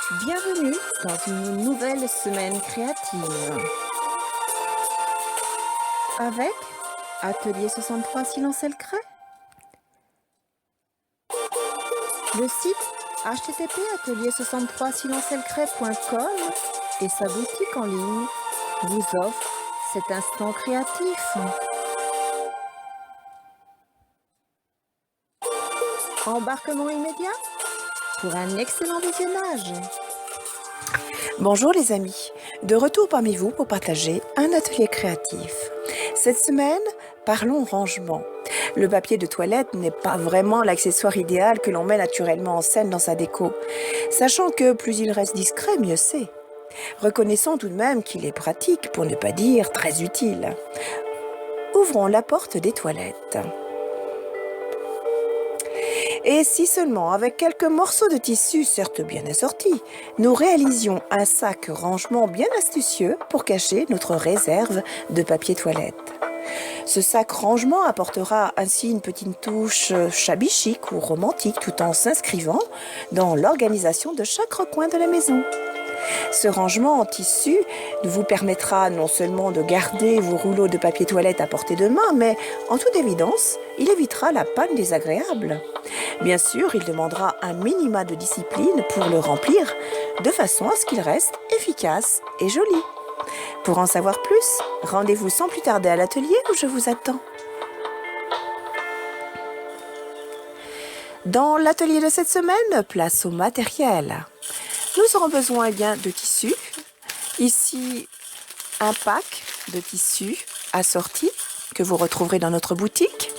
Bienvenue dans une nouvelle semaine créative avec Atelier 63 Silence et le Crêt, le site http://atelier63silenceelcret.com et sa boutique en ligne vous offre cet instant créatif. Embarquement immédiat pour un excellent visionnage. Bonjour les amis, de retour parmi vous pour partager un atelier créatif. Cette semaine, parlons rangement. Le papier de toilette n'est pas vraiment l'accessoire idéal que l'on met naturellement en scène dans sa déco, sachant que plus il reste discret, mieux c'est. Reconnaissons tout de même qu'il est pratique, pour ne pas dire très utile. Ouvrons la porte des toilettes. Et si seulement, avec quelques morceaux de tissu, certes bien assortis, nous réalisions un sac rangement bien astucieux pour cacher notre réserve de papier toilette. Ce sac rangement apportera ainsi une petite touche shabby chic ou romantique tout en s'inscrivant dans l'organisation de chaque recoin de la maison. Ce rangement en tissu vous permettra non seulement de garder vos rouleaux de papier toilette à portée de main, mais en toute évidence, il évitera la panne désagréable. Bien sûr, il demandera un minima de discipline pour le remplir, de façon à ce qu'il reste efficace et joli. Pour en savoir plus, rendez-vous sans plus tarder à l'atelier où je vous attends. Dans l'atelier de cette semaine, place au matériel. Nous aurons besoin de tissu. Ici, un pack de tissu assorti que vous retrouverez dans notre boutique.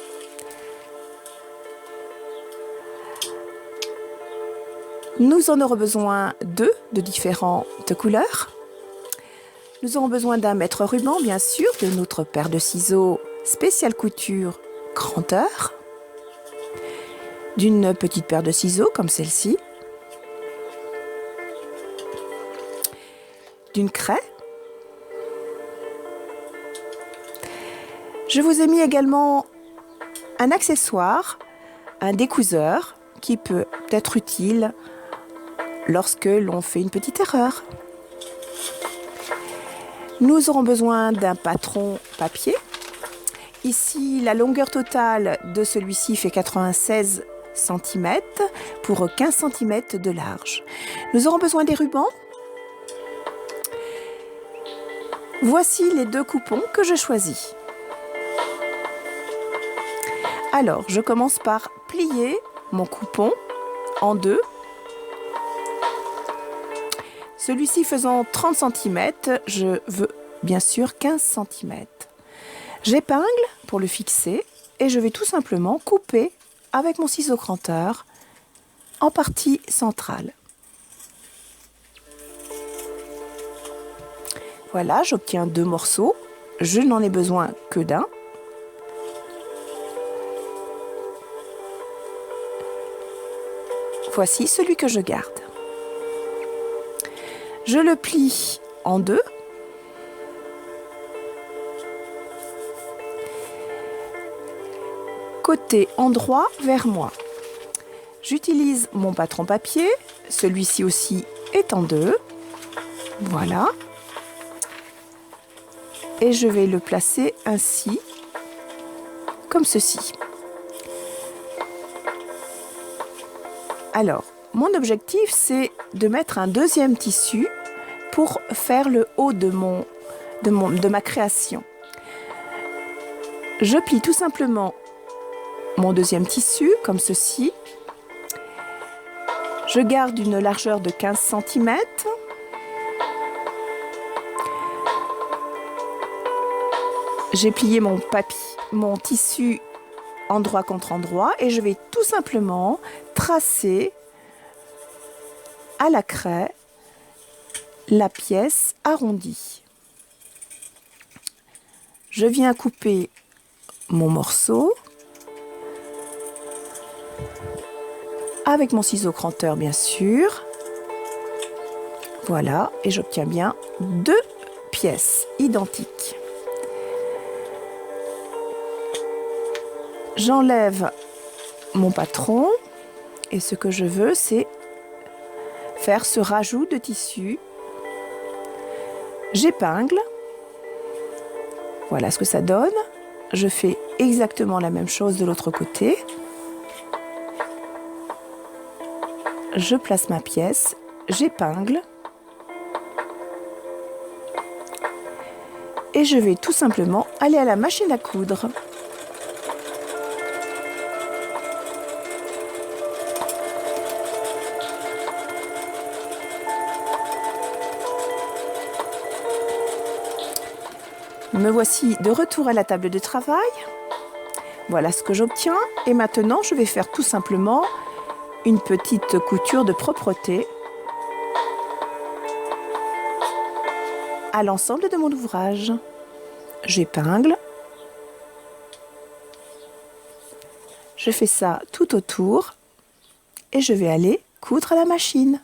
Nous en aurons besoin deux de différentes couleurs. Nous aurons besoin d'un mètre ruban, bien sûr, de notre paire de ciseaux spéciale couture grandeur, d'une petite paire de ciseaux comme celle-ci, d'une craie. Je vous ai mis également un accessoire, un découseur, qui peut être utile lorsque l'on fait une petite erreur. Nous aurons besoin d'un patron papier. Ici, la longueur totale de celui-ci fait 96 cm pour 15 cm de large. Nous aurons besoin des rubans. Voici les deux coupons que je choisis. Alors, je commence par plier mon coupon en deux. Celui-ci faisant 30 cm, je veux bien sûr 15 cm. J'épingle pour le fixer et je vais tout simplement couper avec mon ciseau cranteur en partie centrale. Voilà, j'obtiens deux morceaux. Je n'en ai besoin que d'un. Voici celui que je garde. Je le plie en deux. Côté endroit vers moi. J'utilise mon patron papier. Celui-ci aussi est en deux. Voilà. Et je vais le placer ainsi, comme ceci. Alors, mon objectif, c'est de mettre un deuxième tissu pour faire le haut de ma création. Je plie tout simplement mon deuxième tissu, comme ceci. Je garde une largeur de 15 cm. J'ai plié mon tissu endroit contre endroit et je vais tout simplement tracer à la craie la pièce arrondie. Je viens couper mon morceau avec mon ciseau cranteur bien sûr. Voilà, et j'obtiens bien deux pièces identiques. J'enlève mon patron et ce que je veux, c'est faire ce rajout de tissu. J'épingle. Voilà ce que ça donne. Je fais exactement la même chose de l'autre côté. Je place ma pièce, j'épingle. Et je vais tout simplement aller à la machine à coudre. Me voici de retour à la table de travail. Voilà ce que j'obtiens. Et maintenant, je vais faire tout simplement une petite couture de propreté à l'ensemble de mon ouvrage. J'épingle. Je fais ça tout autour et je vais aller coudre à la machine.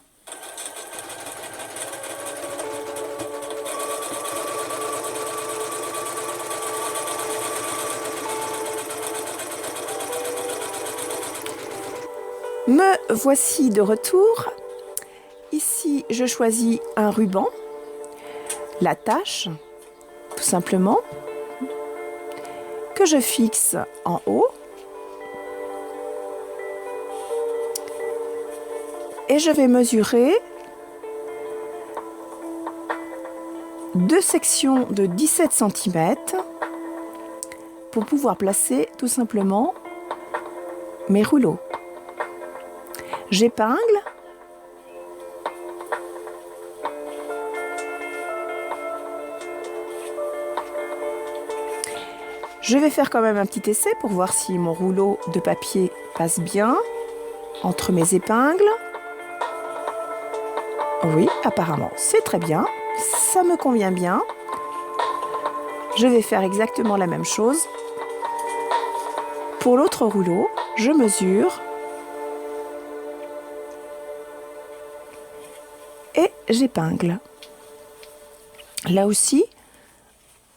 Me voici de retour. Ici, je choisis un ruban, l'attache, tout simplement, que je fixe en haut. Et je vais mesurer 2 sections de 17 cm pour pouvoir placer tout simplement mes rouleaux. J'épingle. Je vais faire quand même un petit essai pour voir si mon rouleau de papier passe bien entre mes épingles. Oui, apparemment, c'est très bien. Ça me convient bien. Je vais faire exactement la même chose. Pour l'autre rouleau, je mesure. Et j'épingle. Là aussi,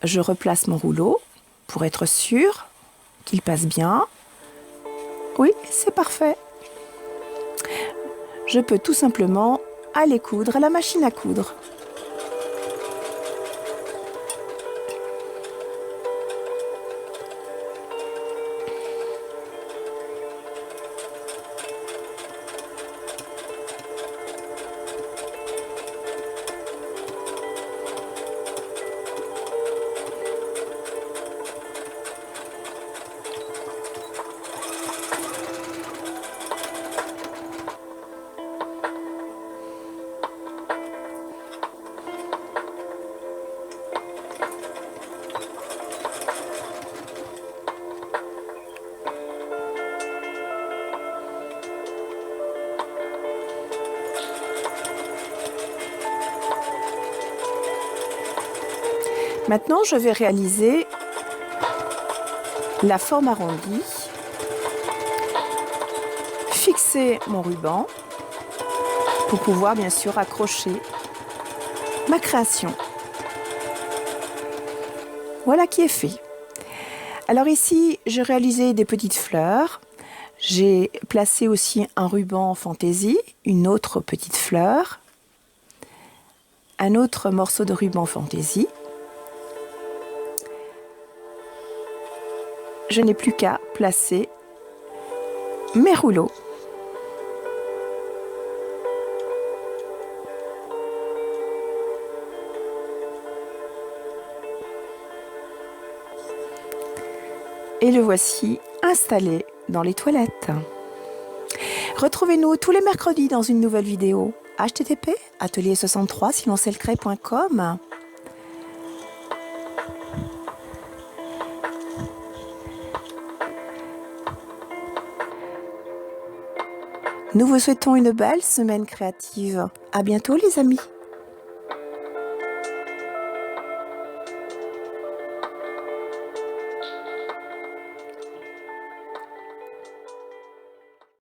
je replace mon rouleau pour être sûr qu'il passe bien. Oui, c'est parfait. Je peux tout simplement aller coudre à la machine à coudre. Maintenant, je vais réaliser la forme arrondie, fixer mon ruban pour pouvoir bien sûr accrocher ma création. Voilà qui est fait. Alors ici, j'ai réalisé des petites fleurs. J'ai placé aussi un ruban fantaisie, une autre petite fleur, un autre morceau de ruban fantaisie. Je n'ai plus qu'à placer mes rouleaux. Et le voici installé dans les toilettes. Retrouvez-nous tous les mercredis dans une nouvelle vidéo. http://atelier63siloncelcré.com. Nous vous souhaitons une belle semaine créative. À bientôt les amis.